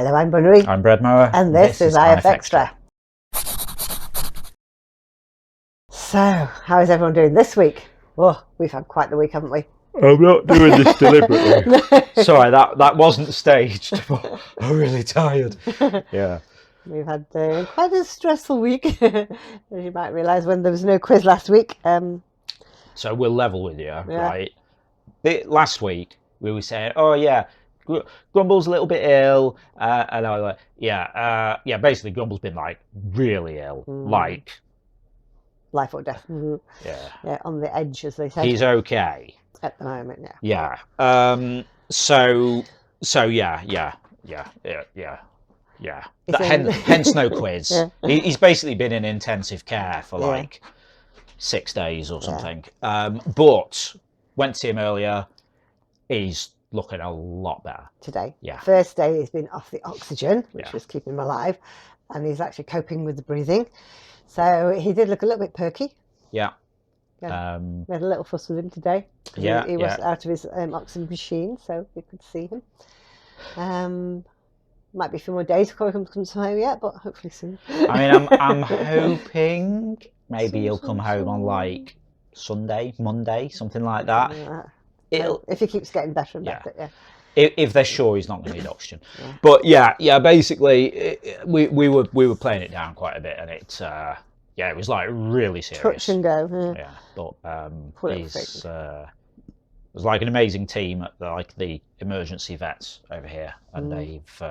Hello, I'm Bunnery. I'm Bread Mower. And this is IFXtra. So, how is everyone doing this week? Oh, we've had quite the week, haven't we? I'm not doing this deliberately. Sorry, that wasn't staged, but I'm really tired. Yeah. We've had quite a stressful week, as you might realise when there was no quiz last week. So we'll level with you, right? Last week, we were saying, oh yeah, Grumble's a little bit ill, and I was like, yeah, basically Grumble's been like really ill, like life or death. Yeah, on the edge, as they say. He's okay at the moment. Yeah. So yeah. Hence no quiz. He's basically been in intensive care for like 6 days or something. But went to see him earlier. He's looking a lot better today. Yeah. First day he's been off the oxygen, which was keeping him alive, and he's actually coping with the breathing. So he did look a little bit perky. Yeah. We had a little fuss with him today. He was out of his oxygen machine, so we could see him. Might be a few more days before he comes home yet, but hopefully soon. I mean, I'm hoping maybe he'll come home on like Sunday, Monday, something like that. If he keeps getting better and better, If they're sure he's not going to need oxygen. But basically we were playing it down quite a bit, and it was like really serious. Touch and go. But he's it was like an amazing team at the emergency vets over here, and they've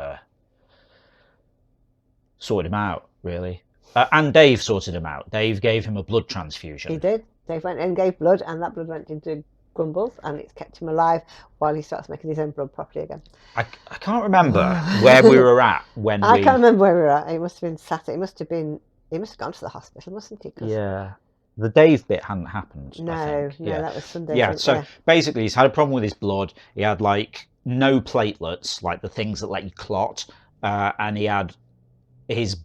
sorted him out really. And Dave sorted him out. Dave gave him a blood transfusion. He did. Dave went and gave blood, and that blood went into Grumbles, and it's kept him alive while he starts making his own blood properly again. I can't remember where we were at when I can't remember where we were at. He must have been Saturday. He must have gone to the hospital, mustn't he? Yeah. The Dave bit hadn't happened. No, I think. That was Sunday. Yeah, so basically he's had a problem with his blood. He had like no platelets, like the things that let you clot, and he had his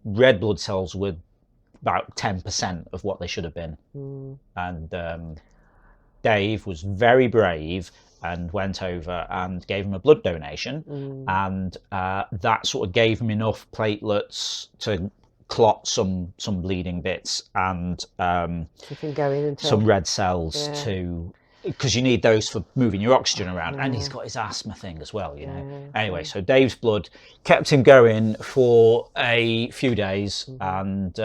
red blood cells were about 10% of what they should have been. And Dave was very brave and went over and gave him a blood donation, and that sort of gave him enough platelets to clot some bleeding bits and some red cells to, because you need those for moving your oxygen around. And he's got his asthma thing as well, you know. Anyway, so Dave's blood kept him going for a few days, and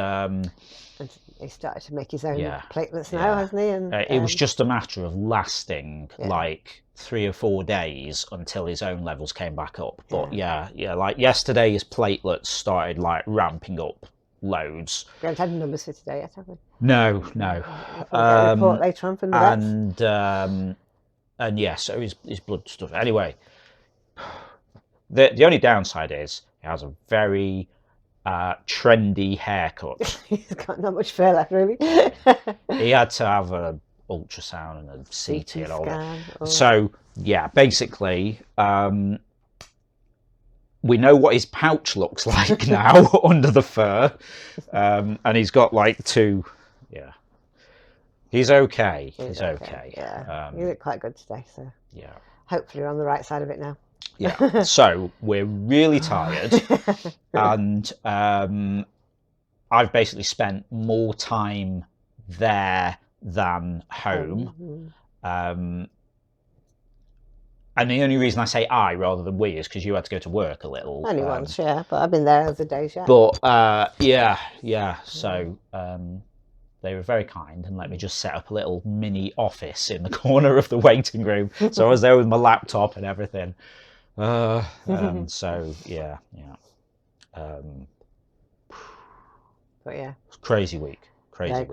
he started to make his own platelets now, hasn't he? And it was just a matter of lasting like 3 or 4 days until his own levels came back up. But like yesterday his platelets started like ramping up loads. We haven't had numbers for today yet, have we? No. We'll get a report later on from the vets. And so his blood stuff. Anyway, the only downside is he has a very trendy haircut. He's got not much fur left, really. He had to have a ultrasound and a CT and all that. So basically we know what his pouch looks like now under the fur, and he's got like 2. He's okay. He's okay. You look quite good today, so hopefully you're on the right side of it now. So we're really tired, and I've basically spent more time there than home. And the only reason I say I rather than we is because you had to go to work a little. Only once, but I've been there other days, But so they were very kind and let me just set up a little mini office in the corner of the waiting room. So I was there with my laptop and everything. And so but crazy week. Crazy.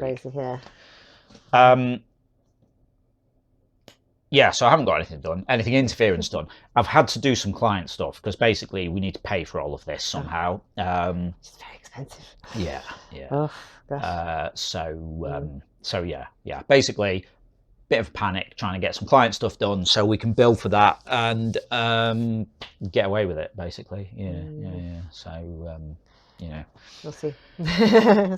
So I haven't got anything interference done. I've had to do some client stuff because basically we need to pay for all of this somehow. It's very expensive. Oh, gosh. Basically, bit of panic trying to get some client stuff done so we can bill for that and get away with it. Basically, So we'll see.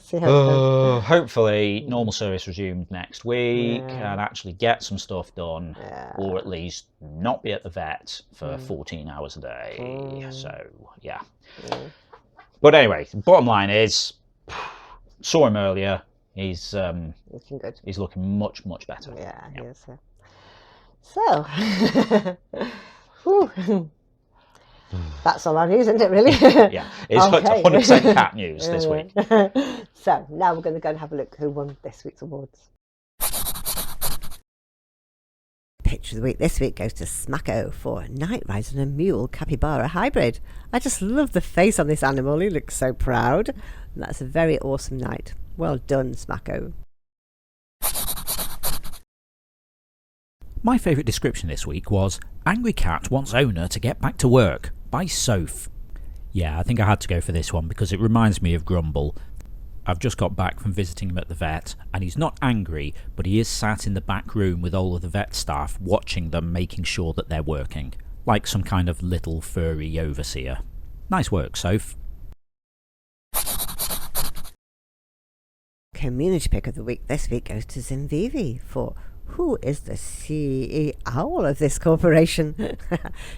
See how hopefully normal service resumed next week and actually get some stuff done, or at least not be at the vet for 14 hours a day. So yeah. But anyway, bottom line is, saw him earlier. He's looking good. He's looking much better. Yeah, he is. So, whew. That's all our news, isn't it, really? Yeah, it's 100% cat news this week. So, now we're going to go and have a look who won this week's awards. Picture of the week this week goes to Smacko for Night Rider and a Mule Capybara Hybrid. I just love the face on this animal. He looks so proud. And that's a very awesome night. Well done, Smacko. My favourite description this week was Angry Cat Wants Owner to Get Back to Work by Soph. Yeah, I think I had to go for this one because it reminds me of Grumble. I've just got back from visiting him at the vet and he's not angry, but he is sat in the back room with all of the vet staff watching them, making sure that they're working. Like some kind of little furry overseer. Nice work, Soph. Community pick of the week this week goes to Zimvivi for who is the CEO Owl of this corporation.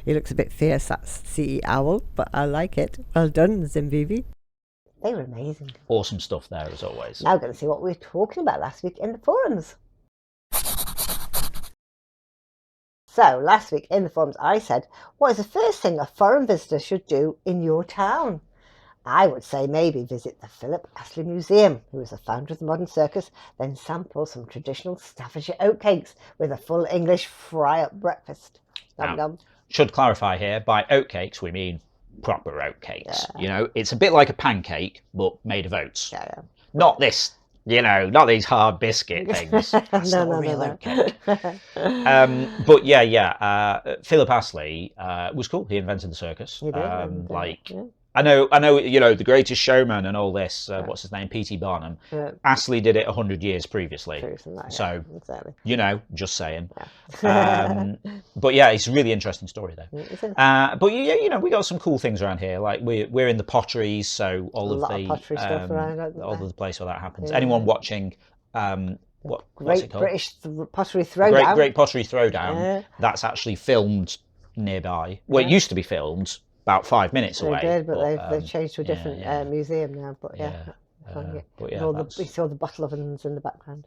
He looks a bit fierce, that CEO Owl, but I like it. Well done, Zimvivi. They were amazing. Awesome stuff there, as always. Now we're going to see what we were talking about last week in the forums. So, last week in the forums I said, what is the first thing a foreign visitor should do in your town? I would say maybe visit the Philip Astley Museum, who was the founder of the modern circus, then sample some traditional Staffordshire oatcakes with a full English fry-up breakfast. Now, should clarify here, by oatcakes we mean proper oatcakes. You know, it's a bit like a pancake, but made of oats. Not this, you know, not these hard biscuit things. That's not a real oatcake. But Philip Astley was cool. He invented the circus. He did, I know, you know, The Greatest Showman and all this, what's his name, P.T. Barnum. Astley did it 100 years previously. So, exactly. You know, just saying. But yeah, it's a really interesting story though. But yeah, you know, we got some cool things around here. Like we're in the potteries, so all of the pottery stuff around, all of the place where that happens. Anyone watching what's Great it called? British Pottery Throwdown. Great Pottery Throwdown. That's actually filmed nearby. Well, it used to be filmed about 5 minutes away. They did, but they've changed to a different museum now. But we saw the bottle ovens in the background.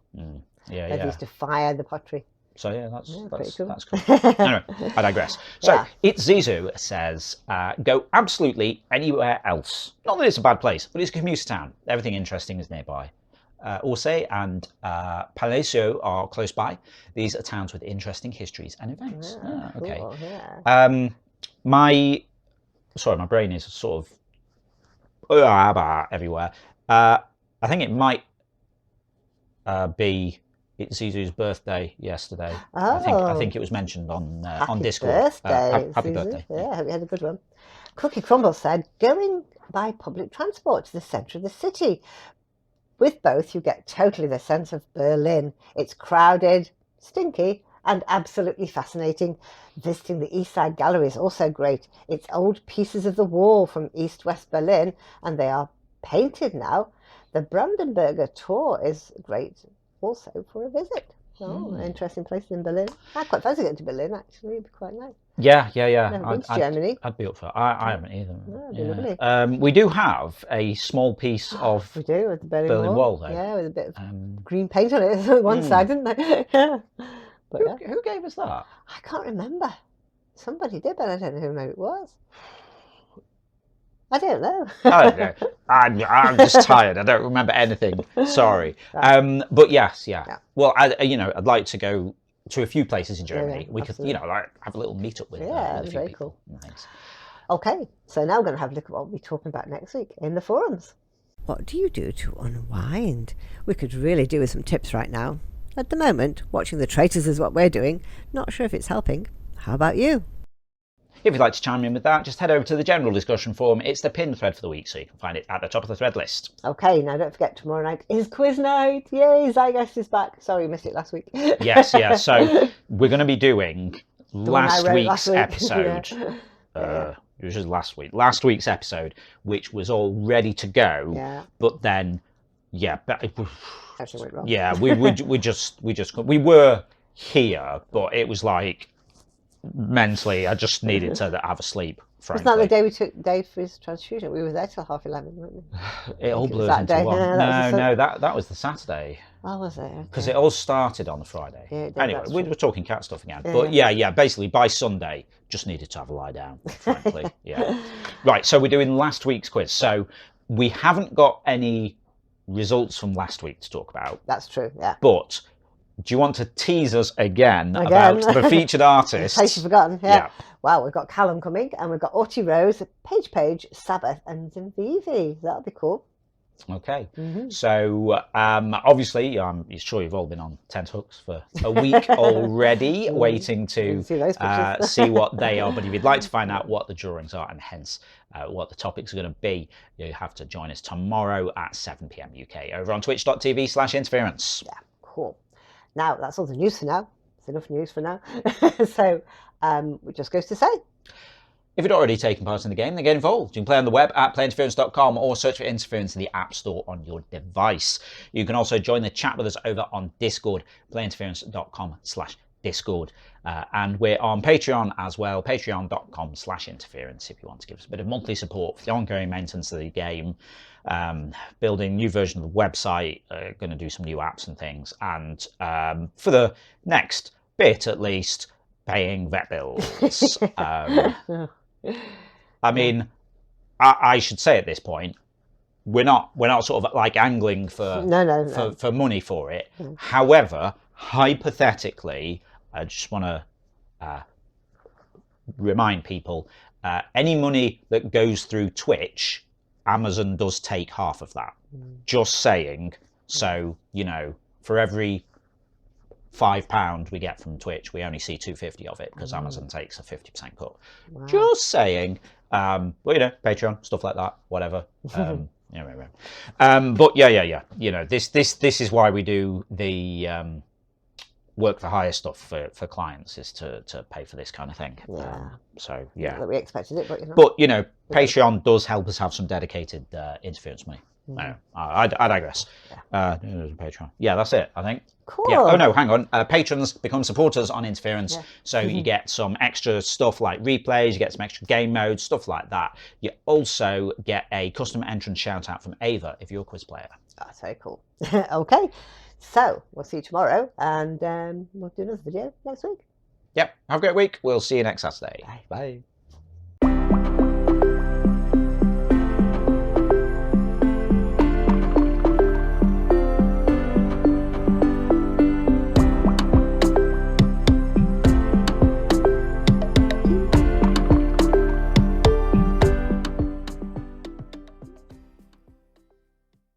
They used to fire the pottery. So yeah, that's cool. That's cool. Anyway, I digress. So It's Zizou says, go absolutely anywhere else. Not that it's a bad place, but it's a commuter town. Everything interesting is nearby. Orsay and Palacio are close by. These are towns with interesting histories and events. Okay. Cool, yeah. Sorry, my brain is sort of everywhere. I think it might be Zizou's birthday yesterday. I think it was mentioned on Discord. Happy birthday. Yeah, I hope you had a good one. Cookie Crumble said, going by public transport to the centre of the city. With both, you get totally the sense of Berlin. It's crowded, stinky, and absolutely fascinating. Visiting the East Side Gallery is also great. It's old pieces of the wall from East-West Berlin, and they are painted now. The Brandenburger Tor is great also for a visit. Interesting places in Berlin. I quite fancy going to Berlin, actually. It'd be quite nice. Yeah. Never been to Germany. I'd be up for it. I haven't either. No, it'd be lovely. We do have a small piece of we do, with the Berlin Wall, though. Yeah, with a bit of green paint on it on one side, didn't they? But who gave us that? I can't remember. Somebody did, but I don't know who it was. I don't know. I don't know. I'm just tired. I don't remember anything. Sorry. But yes, Well, I'd like to go to a few places in Germany. We absolutely. could, like have a little meetup with. Yeah, with a few very people. cool. Thanks. Okay, so now we're going to have a look at what we'll be talking about next week in the forums. What do you do to unwind? We could really do with some tips right now. At the moment, watching The Traitors is what we're doing. Not sure if it's helping. How about you? If you'd like to chime in with that, just head over to the general discussion forum. It's the pinned thread for the week, so you can find it at the top of the thread list. Okay, now don't forget, tomorrow night is quiz night. Yay, Zygeist is back. Sorry, you missed it last week. Yes. So we're going to be doing last week's episode. Which was last week's episode, which was all ready to go. But then, Actually went wrong. we were here, but it was like mentally, I just needed to have a sleep, frankly. Wasn't that the day we took Dave for his transfusion? We were there till 11:30, weren't we? It all blurs into one. No, that was the Saturday. Oh, was it? Because it all started on the Friday. Yeah, it did, anyway, that's we true. were talking cat stuff again. But yeah, basically by Sunday, just needed to have a lie down, frankly. Yeah. Right, so we're doing last week's quiz. So we haven't got any results from last week to talk about. That's true, yeah. But do you want to tease us again? About the featured artists? In case you've forgotten, yeah. Wow, we've got Callum coming, and we've got Orty Rose, Page, Sabbath, and Zinvivi. That'll be cool. Okay, so obviously, I'm sure you've all been on tent hooks for a week already, waiting to see what they are. But if you'd like to find out what the drawings are and hence what the topics are going to be, you have to join us tomorrow at 7 p.m. UK over on twitch.tv/interference. Yeah, cool. Now, that's all the news for now. It's enough news for now. So, it just goes to say, if you'd already taken part in the game, then get involved. You can play on the web at playinterference.com or search for Interference in the App Store on your device. You can also join the chat with us over on Discord, playinterference.com/Discord. And we're on Patreon as well, patreon.com/interference if you want to give us a bit of monthly support for the ongoing maintenance of the game, building a new version of the website, going to do some new apps and things. And for the next bit, at least, paying vet bills. I mean, I should say at this point, we're not sort of like angling for for money for it. However, hypothetically, I just want to remind people, any money that goes through Twitch, Amazon does take half of that. Just saying. So, you know, for every £5 we get from Twitch, we only see 250 of it because Amazon takes a 50% cut. Wow. Just saying. Well, you know, Patreon, stuff like that, whatever. But yeah. You know, this is why we do the work for hire stuff for clients, is to pay for this kind of thing. Yeah. So yeah. Not that we expected it, but you know. But you know, Patreon does help us have some dedicated interference money. No, I digress. Patreon. Yeah, that's it, I think. Cool. Yeah. Oh no, hang on. Patrons become supporters on Interference, so you get some extra stuff like replays, you get some extra game modes, stuff like that. You also get a custom entrance shout out from Ava if you're a quiz player. That's very cool. Okay, so we'll see you tomorrow, and we'll do another video next week. Yep. Have a great week. We'll see you next Saturday. Bye. Bye.